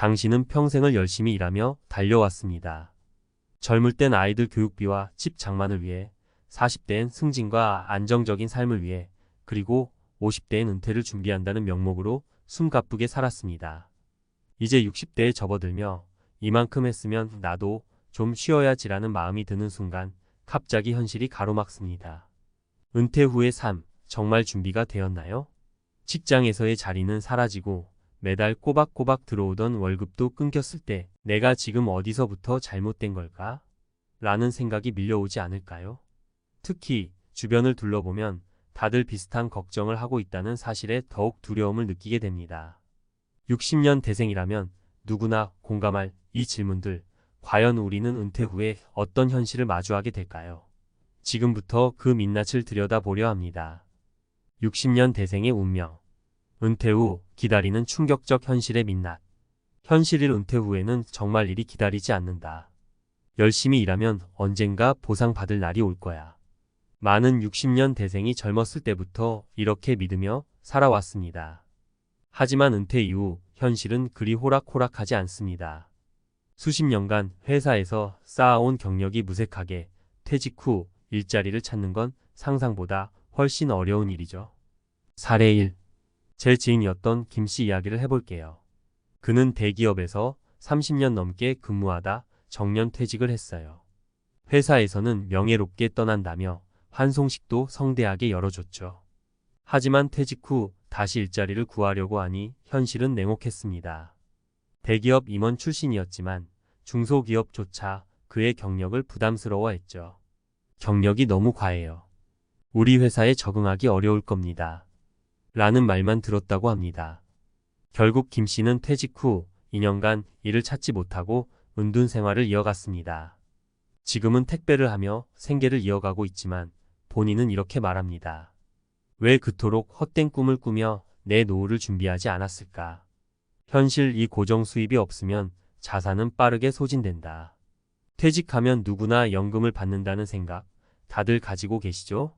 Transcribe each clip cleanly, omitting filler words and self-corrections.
당신은 평생을 열심히 일하며 달려왔습니다. 젊을 땐 아이들 교육비와 집 장만을 위해, 40대엔 승진과 안정적인 삶을 위해, 그리고 50대엔 은퇴를 준비한다는 명목으로 숨가쁘게 살았습니다. 이제 60대에 접어들며 이만큼 했으면 나도 좀 쉬어야지라는 마음이 드는 순간 갑자기 현실이 가로막습니다. 은퇴 후의 삶, 정말 준비가 되었나요? 직장에서의 자리는 사라지고 매달 꼬박꼬박 들어오던 월급도 끊겼을 때 내가 지금 어디서부터 잘못된 걸까? 라는 생각이 밀려오지 않을까요? 특히 주변을 둘러보면 다들 비슷한 걱정을 하고 있다는 사실에 더욱 두려움을 느끼게 됩니다. 60년 대생이라면 누구나 공감할 이 질문들, 과연 우리는 은퇴 후에 어떤 현실을 마주하게 될까요? 지금부터 그 민낯을 들여다보려 합니다. 60년 대생의 운명. 은퇴 후 기다리는 충격적 현실의 민낯. 현실일 은퇴 후에는 정말 일이 기다리지 않는다. 열심히 일하면 언젠가 보상받을 날이 올 거야. 많은 60년 대생이 젊었을 때부터 이렇게 믿으며 살아왔습니다. 하지만 은퇴 이후 현실은 그리 호락호락하지 않습니다. 수십 년간 회사에서 쌓아온 경력이 무색하게 퇴직 후 일자리를 찾는 건 상상보다 훨씬 어려운 일이죠. 사례 1. 제 지인이었던 김 씨 이야기를 해볼게요. 그는 대기업에서 30년 넘게 근무하다 정년 퇴직을 했어요. 회사에서는 명예롭게 떠난다며 환송식도 성대하게 열어줬죠. 하지만 퇴직 후 다시 일자리를 구하려고 하니 현실은 냉혹했습니다. 대기업 임원 출신이었지만 중소기업조차 그의 경력을 부담스러워했죠. 경력이 너무 과해요. 우리 회사에 적응하기 어려울 겁니다. 라는 말만 들었다고 합니다. 결국 김 씨는 퇴직 후 2년간 일을 찾지 못하고 은둔 생활을 이어갔습니다. 지금은 택배를 하며 생계를 이어가고 있지만 본인은 이렇게 말합니다. 왜 그토록 헛된 꿈을 꾸며 내 노후를 준비하지 않았을까? 현실 이 고정 수입이 없으면 자산은 빠르게 소진된다. 퇴직하면 누구나 연금을 받는다는 생각 다들 가지고 계시죠?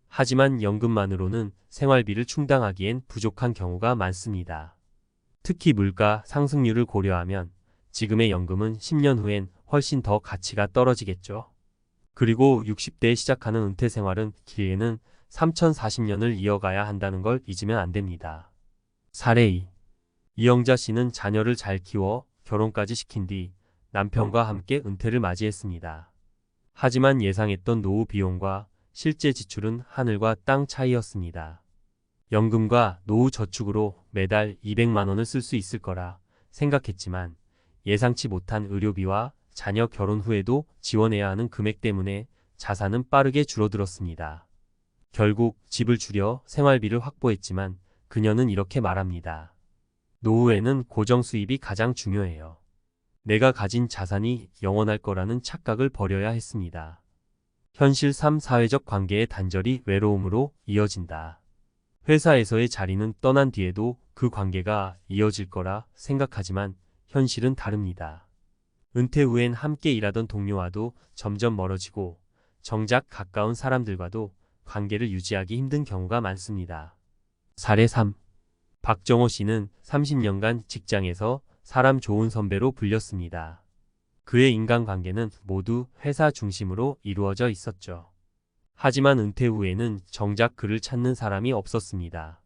하지만 연금만으로는 생활비를 충당하기엔 부족한 경우가 많습니다. 특히 물가 상승률을 고려하면 지금의 연금은 10년 후엔 훨씬 더 가치가 떨어지겠죠. 그리고 60대에 시작하는 은퇴 생활은 길게는 3040년을 이어가야 한다는 걸 잊으면 안 됩니다. 사례 2. 이영자 씨는 자녀를 잘 키워 결혼까지 시킨 뒤 남편과 함께 은퇴를 맞이했습니다. 하지만 예상했던 노후 비용과 실제 지출은 하늘과 땅 차이였습니다. 연금과 노후 저축으로 매달 200만 원을 쓸 수 있을 거라 생각했지만 예상치 못한 의료비와 자녀 결혼 후에도 지원해야 하는 금액 때문에 자산은 빠르게 줄어들었습니다. 결국 집을 줄여 생활비를 확보했지만 그녀는 이렇게 말합니다. 노후에는 고정 수입이 가장 중요해요. 내가 가진 자산이 영원할 거라는 착각을 버려야 했습니다. 현실 3. 사회적 관계의 단절이 외로움으로 이어진다. 회사에서의 자리는 떠난 뒤에도 그 관계가 이어질 거라 생각하지만 현실은 다릅니다. 은퇴 후엔 함께 일하던 동료와도 점점 멀어지고 정작 가까운 사람들과도 관계를 유지하기 힘든 경우가 많습니다. 사례 3. 박정호 씨는 30년간 직장에서 사람 좋은 선배로 불렸습니다. 그의 인간관계는 모두 회사 중심으로 이루어져 있었죠. 하지만 은퇴 후에는 정작 그를 찾는 사람이 없었습니다.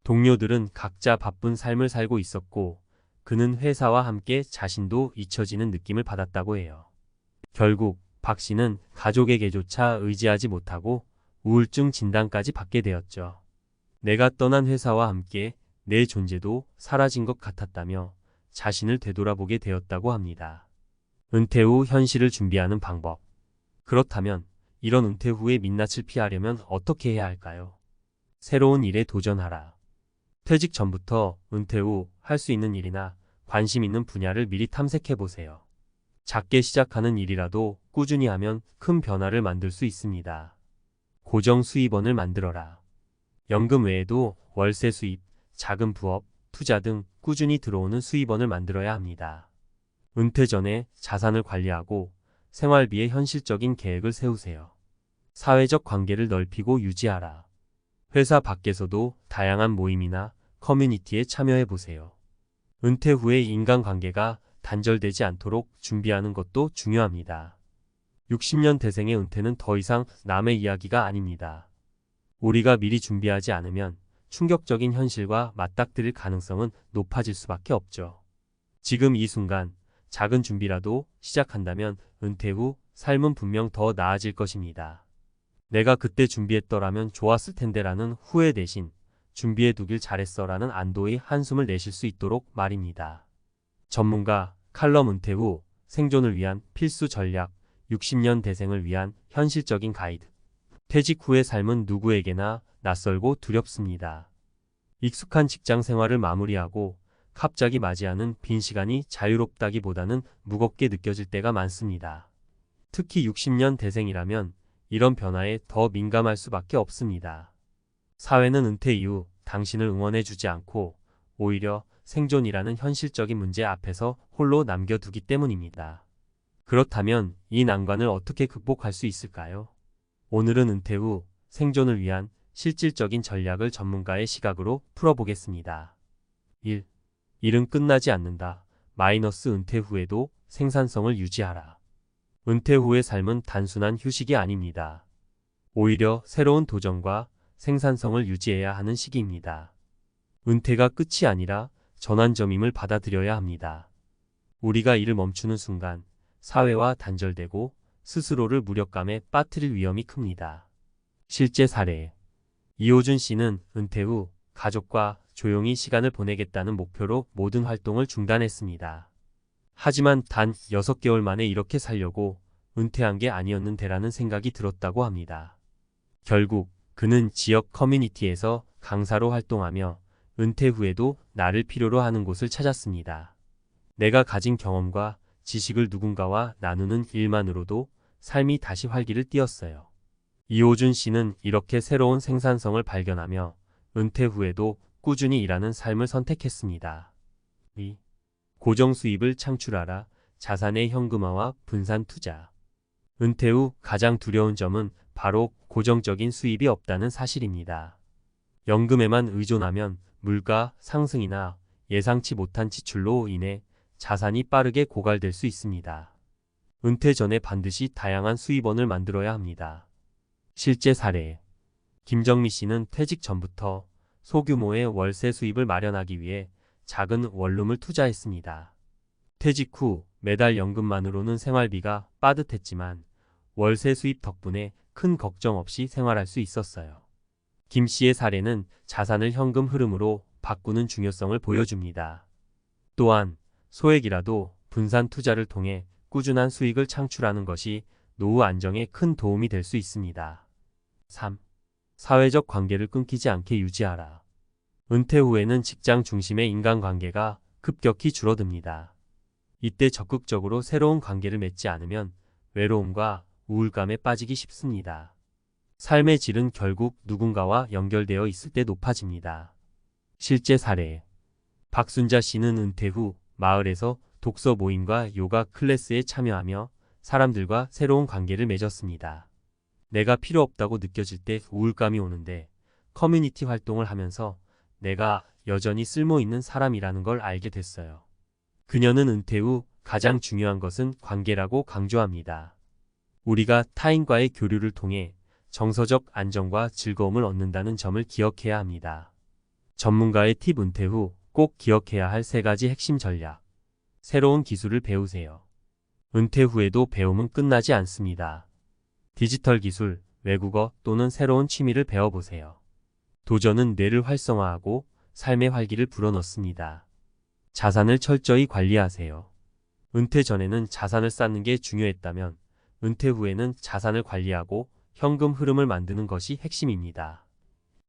동료들은 각자 바쁜 삶을 살고 있었고 그는 회사와 함께 자신도 잊혀지는 느낌을 받았다고 해요. 결국 박 씨는 가족에게조차 의지하지 못하고 우울증 진단까지 받게 되었죠. 내가 떠난 회사와 함께 내 존재도 사라진 것 같았다며 자신을 되돌아보게 되었다고 합니다. 은퇴 후 현실을 준비하는 방법. 그렇다면 이런 은퇴 후의 민낯을 피하려면 어떻게 해야 할까요? 새로운 일에 도전하라. 퇴직 전부터 은퇴 후 할 수 있는 일이나 관심 있는 분야를 미리 탐색해 보세요. 작게 시작하는 일이라도 꾸준히 하면 큰 변화를 만들 수 있습니다. 고정 수입원을 만들어라. 연금 외에도 월세 수입, 작은 부업, 투자 등 꾸준히 들어오는 수입원을 만들어야 합니다. 은퇴 전에 자산을 관리하고 생활비의 현실적인 계획을 세우세요. 사회적 관계를 넓히고 유지하라. 회사 밖에서도 다양한 모임이나 커뮤니티에 참여해 보세요. 은퇴 후의 인간관계가 단절되지 않도록 준비하는 것도 중요합니다. 60년 대생의 은퇴는 더 이상 남의 이야기가 아닙니다. 우리가 미리 준비하지 않으면 충격적인 현실과 맞닥뜨릴 가능성은 높아질 수밖에 없죠. 지금 이 순간 작은 준비라도 시작한다면 은퇴 후 삶은 분명 더 나아질 것입니다. 내가 그때 준비했더라면 좋았을 텐데라는 후회 대신 준비해 두길 잘했어라는 안도의 한숨을 내쉴 수 있도록 말입니다. 전문가 칼럼 은퇴 후 생존을 위한 필수 전략 60년 대생을 위한 현실적인 가이드. 퇴직 후의 삶은 누구에게나 낯설고 두렵습니다. 익숙한 직장 생활을 마무리하고 갑자기 맞이하는 빈 시간이 자유롭다기보다는 무겁게 느껴질 때가 많습니다. 특히 60년 대생이라면 이런 변화에 더 민감할 수밖에 없습니다. 사회는 은퇴 이후 당신을 응원해주지 않고 오히려 생존이라는 현실적인 문제 앞에서 홀로 남겨두기 때문입니다. 그렇다면 이 난관을 어떻게 극복할 수 있을까요? 오늘은 은퇴 후 생존을 위한 실질적인 전략을 전문가의 시각으로 풀어보겠습니다. 1. 일은 끝나지 않는다. 마이너스 은퇴 후에도 생산성을 유지하라. 은퇴 후의 삶은 단순한 휴식이 아닙니다. 오히려 새로운 도전과 생산성을 유지해야 하는 시기입니다. 은퇴가 끝이 아니라 전환점임을 받아들여야 합니다. 우리가 일을 멈추는 순간 사회와 단절되고 스스로를 무력감에 빠뜨릴 위험이 큽니다. 실제 사례. 이호준 씨는 은퇴 후 가족과 조용히 시간을 보내겠다는 목표로 모든 활동을 중단했습니다. 하지만 단 6개월 만에 이렇게 살려고 은퇴한 게 아니었는데라는 생각이 들었다고 합니다. 결국 그는 지역 커뮤니티에서 강사로 활동하며 은퇴 후에도 나를 필요로 하는 곳을 찾았습니다. 내가 가진 경험과 지식을 누군가와 나누는 일만으로도 삶이 다시 활기를 띠었어요. 이호준 씨는 이렇게 새로운 생산성을 발견하며 은퇴 후에도 꾸준히 일하는 삶을 선택했습니다. 2. 고정 수입을 창출하라. 자산의 현금화와 분산 투자. 은퇴 후 가장 두려운 점은 바로 고정적인 수입이 없다는 사실입니다. 연금에만 의존하면 물가 상승이나 예상치 못한 지출로 인해 자산이 빠르게 고갈될 수 있습니다. 은퇴 전에 반드시 다양한 수입원을 만들어야 합니다. 실제 사례. 김정미 씨는 퇴직 전부터 소규모의 월세 수입을 마련하기 위해 작은 원룸을 투자했습니다. 퇴직 후 매달 연금만으로는 생활비가 빠듯했지만 월세 수입 덕분에 큰 걱정 없이 생활할 수 있었어요. 김 씨의 사례는 자산을 현금 흐름으로 바꾸는 중요성을 보여줍니다. 또한 소액이라도 분산 투자를 통해 꾸준한 수익을 창출하는 것이 노후 안정에 큰 도움이 될 수 있습니다. 3. 사회적 관계를 끊기지 않게 유지하라. 은퇴 후에는 직장 중심의 인간관계가 급격히 줄어듭니다. 이때 적극적으로 새로운 관계를 맺지 않으면 외로움과 우울감에 빠지기 쉽습니다. 삶의 질은 결국 누군가와 연결되어 있을 때 높아집니다. 실제 사례. 박순자 씨는 은퇴 후 마을에서 독서 모임과 요가 클래스에 참여하며 사람들과 새로운 관계를 맺었습니다. 내가 필요 없다고 느껴질 때 우울감이 오는데 커뮤니티 활동을 하면서 내가 여전히 쓸모 있는 사람이라는 걸 알게 됐어요. 그녀는 은퇴 후 가장 중요한 것은 관계라고 강조합니다. 우리가 타인과의 교류를 통해 정서적 안정과 즐거움을 얻는다는 점을 기억해야 합니다. 전문가의 팁. 은퇴 후 꼭 기억해야 할 3가지 핵심 전략. 새로운 기술을 배우세요. 은퇴 후에도 배움은 끝나지 않습니다. 디지털 기술, 외국어 또는 새로운 취미를 배워보세요. 도전은 뇌를 활성화하고 삶의 활기를 불어넣습니다. 자산을 철저히 관리하세요. 은퇴 전에는 자산을 쌓는 게 중요했다면 은퇴 후에는 자산을 관리하고 현금 흐름을 만드는 것이 핵심입니다.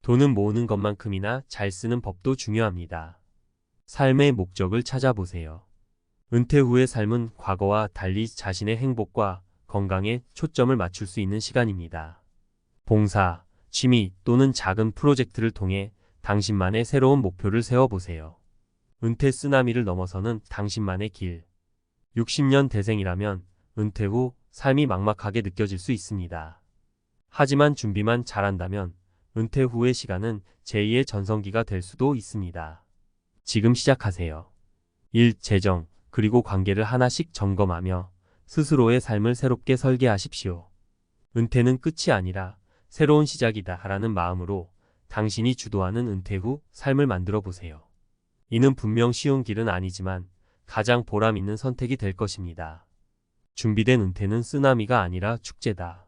돈은 모으는 것만큼이나 잘 쓰는 법도 중요합니다. 삶의 목적을 찾아보세요. 은퇴 후의 삶은 과거와 달리 자신의 행복과 건강에 초점을 맞출 수 있는 시간입니다. 봉사, 취미 또는 작은 프로젝트를 통해 당신만의 새로운 목표를 세워보세요. 은퇴 쓰나미를 넘어서는 당신만의 길. 60년 대생이라면 은퇴 후 삶이 막막하게 느껴질 수 있습니다. 하지만 준비만 잘한다면 은퇴 후의 시간은 제2의 전성기가 될 수도 있습니다. 지금 시작하세요. 일, 재정, 그리고 관계를 하나씩 점검하며 스스로의 삶을 새롭게 설계하십시오. 은퇴는 끝이 아니라 새로운 시작이다 라는 마음으로 당신이 주도하는 은퇴 후 삶을 만들어 보세요. 이는 분명 쉬운 길은 아니지만 가장 보람 있는 선택이 될 것입니다. 준비된 은퇴는 쓰나미가 아니라 축제다.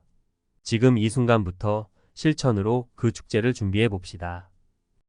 지금 이 순간부터 실천으로 그 축제를 준비해 봅시다.